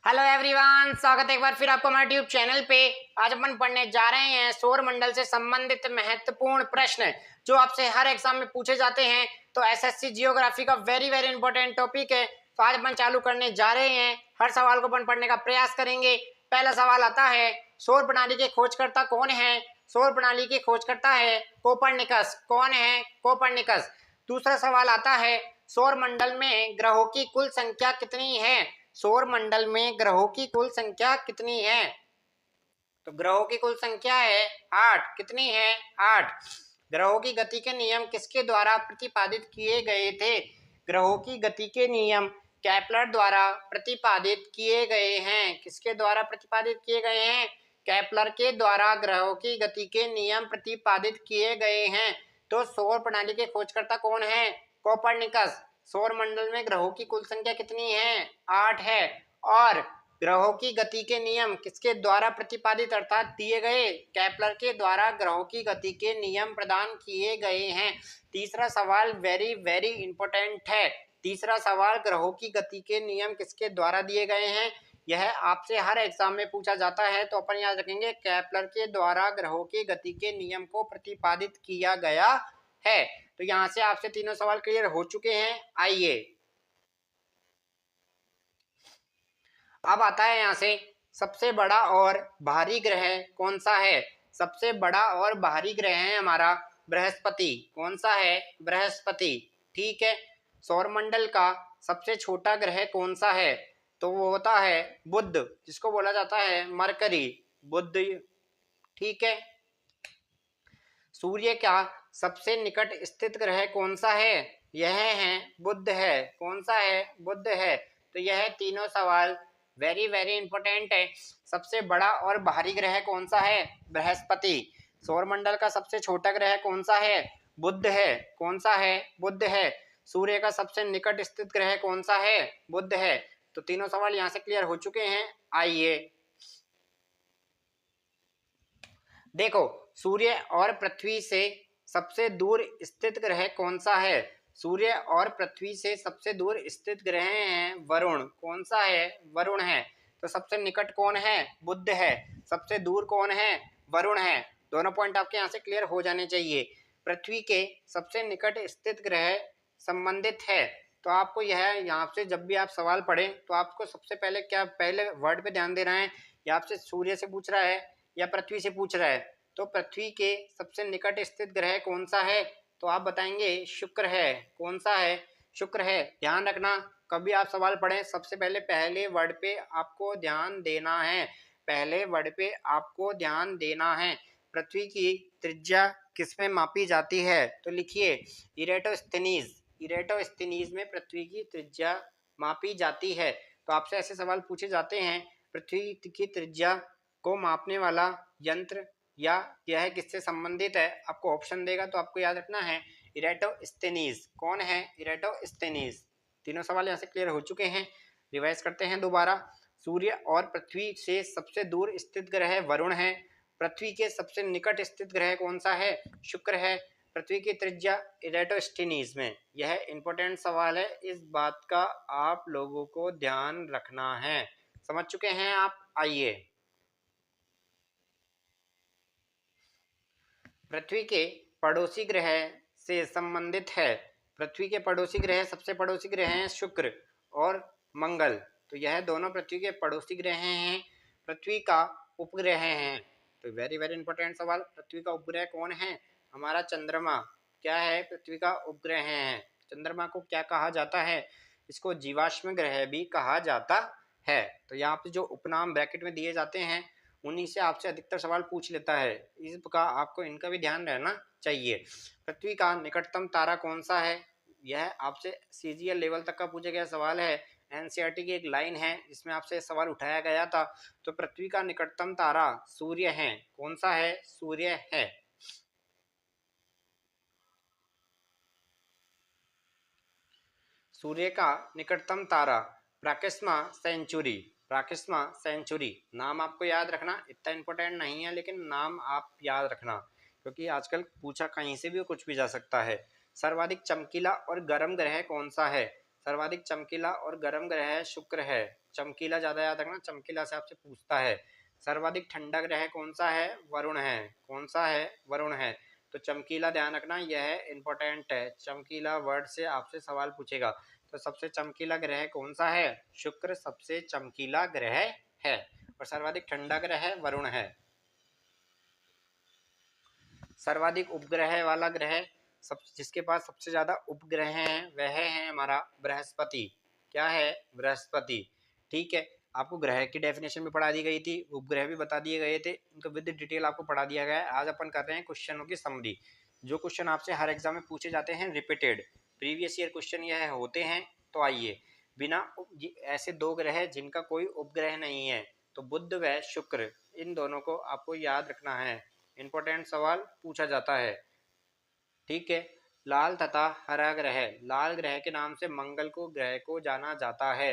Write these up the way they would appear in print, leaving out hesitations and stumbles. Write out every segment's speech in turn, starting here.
Hello everyone, स्वागत है एक बार फिर आपको हमारे ट्यूब चैनल पे। आज अपन पढ़ने जा रहे हैं सौर मंडल से संबंधित महत्वपूर्ण प्रश्न जो आपसे हर एग्जाम में पूछे जाते हैं। तो एसएससी जियोग्राफी का वेरी वेरी इंपॉर्टेंट टॉपिक है। तो आज अपन चालू करने जा रहे हैं। हर सवाल को अपन पढ़ने का प्रयास करेंगे। पहला सवाल आता है, सौर प्रणाली के खोजकर्ता कौन है? सौर प्रणाली के खोजकर्ता है कोपरनिकस। कौन है? कोपरनिकस। दूसरा सवाल आता है, सौर मंडल में ग्रहों की कुल संख्या कितनी है? सौर मंडल में ग्रहों की कुल संख्या कितनी है? तो ग्रहों की कुल संख्या है 8। कितनी है? 8। ग्रहों की गति के नियम किसके द्वारा प्रतिपादित किए गए थे? ग्रहों की गति के नियम केपलर द्वारा प्रतिपादित किए गए हैं। किसके द्वारा प्रतिपादित किए गए हैं? केपलर के द्वारा ग्रहों की गति के नियम प्रतिपादित किए गए हैं। तो सौर प्रणाली के खोजकर्ता कौन है? कोपरनिकस। सौर मंडल में ग्रहों की कुल संख्या कितनी है? 8 है। और ग्रहों की गति के नियम किसके द्वारा प्रतिपादित अर्थात दिए गए? केपलर के द्वारा ग्रहों की गति के नियम प्रदान किए गए हैं। तीसरा सवाल वेरी वेरी इंपॉर्टेंट है। तीसरा सवाल, ग्रहों की गति के नियम किसके द्वारा दिए गए हैं? यह आपसे हर एग्जाम में पूछा जाता है। तो अपन याद रखेंगे, केपलर के द्वारा ग्रहों की गति के नियम को प्रतिपादित किया गया है। तो यहाँ से आपसे तीनों सवाल क्लियर हो चुके हैं। आइए अब आता है यहाँ से, सबसे बड़ा और भारी ग्रह कौन सा है? सबसे बड़ा और भारी ग्रह है हमारा बृहस्पति। कौन सा है? बृहस्पति। ठीक है। सौरमंडल का सबसे छोटा ग्रह कौन सा है? तो वो होता है बुध, जिसको बोला जाता है मरकरी। बुध। ठीक है। सूर्य का सबसे निकट स्थित ग्रह कौन सा है? यह है बुध है। कौन सा है? बुध है। तो यह तीनों सवाल वेरी वेरी इंपॉर्टेंट है। सबसे बड़ा और भारी ग्रह कौन सा है? बृहस्पति। सौरमंडल का सबसे छोटा ग्रह कौन सा है? बुध है। कौन सा है? बुध है। सूर्य का सबसे निकट स्थित ग्रह कौन सा है? बुध है। तो तीनों सवाल यहाँ से क्लियर हो चुके हैं। आइए देखो, सूर्य और पृथ्वी से सबसे दूर स्थित ग्रह कौन सा है? सूर्य और पृथ्वी से सबसे दूर स्थित ग्रह हैं वरुण। कौन सा है? वरुण है। तो सबसे निकट कौन है? बुध है। सबसे दूर कौन है? वरुण है। दोनों पॉइंट आपके यहाँ से क्लियर हो जाने चाहिए। पृथ्वी के सबसे निकट स्थित ग्रह संबंधित है। तो आपको यह यहाँ से जब भी आप सवाल पढ़ें तो आपको सबसे पहले क्या पहले वर्ड पे ध्यान देना है? या आपसे सूर्य से पूछ रहा है या पृथ्वी से पूछ रहा है? तो पृथ्वी के सबसे निकट स्थित ग्रह कौन सा है? तो आप बताएंगे शुक्र है। कौन सा है? शुक्र है। ध्यान रखना, कभी आप सवाल पढ़ें सबसे पहले पहले वर्ड पे आपको ध्यान देना है। पहले वर्ड पे आपको ध्यान देना है। पृथ्वी की त्रिज्या किसमें मापी जाती है? तो लिखिए इरेटोस्थेनीज। इरेटोस्थेनीज में पृथ्वी की त्रिज्या मापी जाती है। तो आपसे ऐसे सवाल पूछे जाते हैं, पृथ्वी की त्रिज्या को मापने वाला यंत्र या यह किससे संबंधित है? आपको ऑप्शन देगा तो आपको याद रखना है इरेटोस्थेनीज। कौन है? इरेटोस्थेनीज। तीनों सवाल यहाँ से क्लियर हो चुके हैं। रिवाइज करते हैं दोबारा। सूर्य और पृथ्वी से सबसे दूर स्थित ग्रह वरुण है। पृथ्वी के सबसे निकट स्थित ग्रह कौन सा है? शुक्र है। पृथ्वी की त्रिज्या इरेटोस्थेनीज में। यह इंपॉर्टेंट सवाल है, इस बात का आप लोगों को ध्यान रखना है। समझ चुके हैं आप? आइए, पृथ्वी के पड़ोसी ग्रह से संबंधित है। पृथ्वी के पड़ोसी ग्रह, सबसे पड़ोसी ग्रह हैं शुक्र और मंगल। तो यह दोनों पृथ्वी के पड़ोसी ग्रह हैं। पृथ्वी का उपग्रह हैं। तो वेरी वेरी इंपॉर्टेंट सवाल, पृथ्वी का उपग्रह कौन है? हमारा चंद्रमा। क्या है? पृथ्वी का उपग्रह है। चंद्रमा को क्या कहा जाता है? इसको जीवाश्म ग्रह भी कहा जाता है। तो यहाँ पे जो उपनाम ब्रैकेट में दिए जाते हैं उन्हीं से आपसे अधिकतर सवाल पूछ लेता है। इसका आपको इनका भी ध्यान रहना चाहिए। पृथ्वी का निकटतम तारा कौन सा है? यह आपसे सीजीएल लेवल तक का पूछा गया सवाल है। एनसीईआरटी की एक लाइन है जिसमें आपसे सवाल उठाया गया था। तो पृथ्वी का निकटतम तारा सूर्य है। कौन सा है? सूर्य है। सूर्य का निकटतम तारा प्रैक्सिमा सेंचुरी। प्रैक्सिमा सेंचुरी नाम आपको याद रखना, इतना इंपॉर्टेंट नहीं है लेकिन नाम आप याद रखना क्योंकि आजकल पूछा कहीं से भी कुछ भी जा सकता है। सर्वाधिक चमकीला और गर्म ग्रह कौन सा है? सर्वाधिक चमकीला और गर्म ग्रह शुक्र है। चमकीला ज्यादा याद रखना, चमकीला से आपसे पूछता है। सर्वाधिक ठंडा ग्रह कौन सा है? वरुण है। कौन सा है? वरुण है। तो चमकीला ध्यान रखना, यह इंपॉर्टेंट है, चमकीला वर्ड से आपसे सवाल पूछेगा। तो सबसे चमकीला ग्रह कौन सा है? शुक्र सबसे चमकीला ग्रह है और सर्वाधिक ठंडा ग्रह वरुण है। सर्वाधिक उपग्रह वाला ग्रह, सब जिसके पास सबसे ज्यादा उपग्रह हैं वह है हमारा बृहस्पति। क्या है? बृहस्पति। ठीक है, आपको ग्रह की डेफिनेशन भी पढ़ा दी गई थी, उपग्रह भी बता दिए गए थे, इनको विद डिटेल आपको पढ़ा दिया गया है। आज अपन कर रहे हैं क्वेश्चनों की समरी। जो क्वेश्चन आपसे हर एग्जाम में पूछे जाते हैं रिपीटेड, प्रीवियस ईयर क्वेश्चन यह होते हैं। तो आइए, बिना ऐसे दो ग्रह जिनका कोई उपग्रह नहीं है, तो बुध व शुक्र, इन दोनों को आपको याद रखना है, इंपॉर्टेंट सवाल पूछा जाता है। ठीक है, लाल तथा हरा ग्रह, लाल ग्रह के नाम से मंगल को ग्रह को जाना जाता है।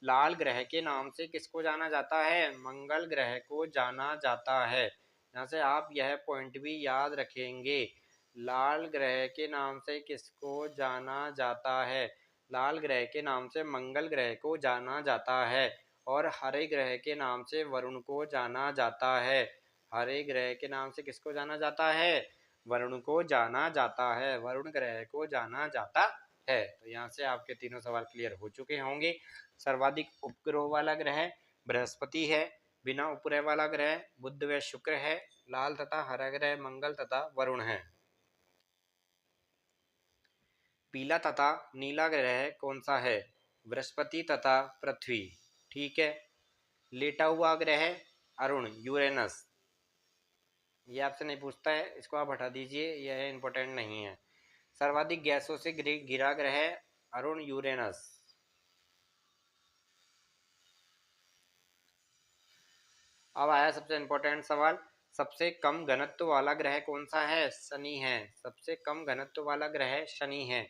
लाल ग्रह के नाम से किसको जाना जाता है? मंगल ग्रह को जाना जाता है। यहाँ से आप यह पॉइंट भी याद रखेंगे, लाल ग्रह के नाम से किसको जाना जाता है? लाल ग्रह के नाम से मंगल ग्रह को जाना जाता है और हरे ग्रह के नाम से वरुण को जाना जाता है। हरे ग्रह के नाम से किसको जाना जाता है? वरुण को जाना जाता है, वरुण ग्रह को जाना जाता है। तो यहाँ से आपके तीनों सवाल क्लियर हो चुके होंगे। सर्वाधिक उपग्रह वाला ग्रह बृहस्पति है, बिना उपग्रह वाला ग्रह बुध व शुक्र है, लाल तथा हरा ग्रह मंगल तथा वरुण है। पीला तथा नीला ग्रह कौन सा है? बृहस्पति तथा पृथ्वी। ठीक है, लेटा हुआ ग्रह अरुण, यूरेनस। ये आपसे नहीं पूछता है, इसको आप हटा दीजिए, यह इंपॉर्टेंट नहीं है। सर्वाधिक गैसों से घिरा ग्रह अरुण, यूरेनस। अब आया सबसे इंपॉर्टेंट सवाल, सबसे कम घनत्व वाला ग्रह कौन सा है? शनि है। सबसे कम घनत्व वाला ग्रह शनि है।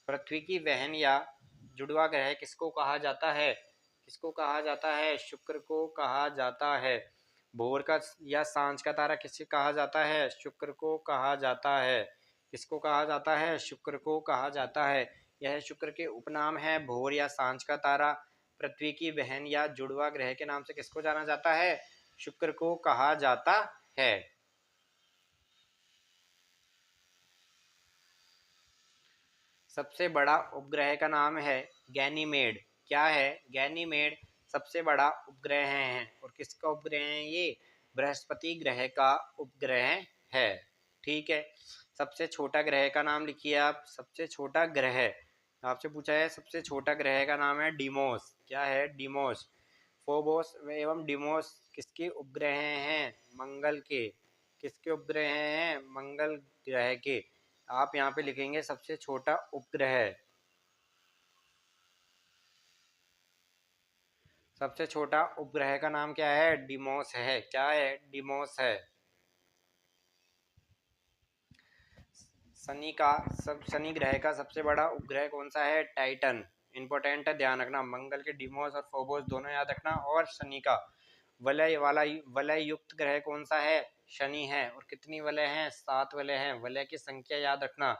पृथ्वी की बहन या जुड़वा ग्रह किसको कहा जाता है? किसको कहा जाता है? शुक्र को कहा जाता है। भोर का या सांझ का तारा किसे कहा जाता है? शुक्र को कहा जाता है। किसको कहा जाता है? शुक्र को कहा जाता है। यह शुक्र के उपनाम है भोर या सांझ का तारा। पृथ्वी की बहन या जुड़वा ग्रह के नाम से किसको जाना जाता है? शुक्र को कहा जाता है। सबसे बड़ा उपग्रह का नाम है गैनीमेड। क्या है? गैनीमेड सबसे बड़ा उपग्रह है। और किसका उपग्रह है ये? बृहस्पति ग्रह का उपग्रह है। ठीक है, सबसे छोटा ग्रह का नाम लिखिए आप। सबसे छोटा ग्रह आपसे पूछा है, सबसे छोटा ग्रह का नाम है डिमोस। क्या है? डिमोस। फोबोस एवं डिमोस किसके उपग्रह हैं? मंगल के। किसके उपग्रह हैं? मंगल ग्रह के। आप यहाँ पे लिखेंगे सबसे छोटा उपग्रह। सबसे छोटा उपग्रह का नाम क्या है? डिमोस है। क्या है? डिमोस है। शनि ग्रह का सबसे बड़ा उपग्रह कौन सा है? टाइटन। इंपॉर्टेंट है, ध्यान रखना। मंगल के डिमोस और फोबोस दोनों याद रखना। और शनि का वलय युक्त ग्रह कौन सा है? शनि है। और कितनी वलय हैं? 7 वलय हैं। वलय की संख्या याद रखना।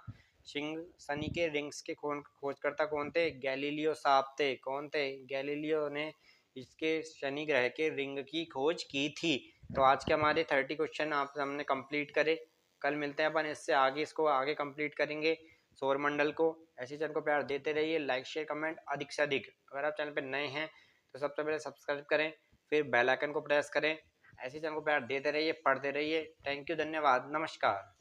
शनि के रिंग्स के खोजकर्ता कौन थे? गैलीलियो साहब थे। कौन थे? गैलीलियो ने इसके शनि ग्रह के रिंग की खोज की थी। तो आज के हमारे 30 क्वेश्चन आप हमने कंप्लीट करे। कल मिलते हैं अपन, इससे आगे इसको आगे कंप्लीट करेंगे सौरमंडल को। ऐसे चैनल को प्यार देते रहिए, लाइक शेयर कमेंट अधिक से अधिक। अगर आप चैनल पर नए हैं तो सबसे पहले सब्सक्राइब करें, फिर बेल आइकन को प्रेस करें। ऐसे चैनल को प्यार देते रहिए, पढ़ते रहिए। थैंक यू, धन्यवाद, नमस्कार।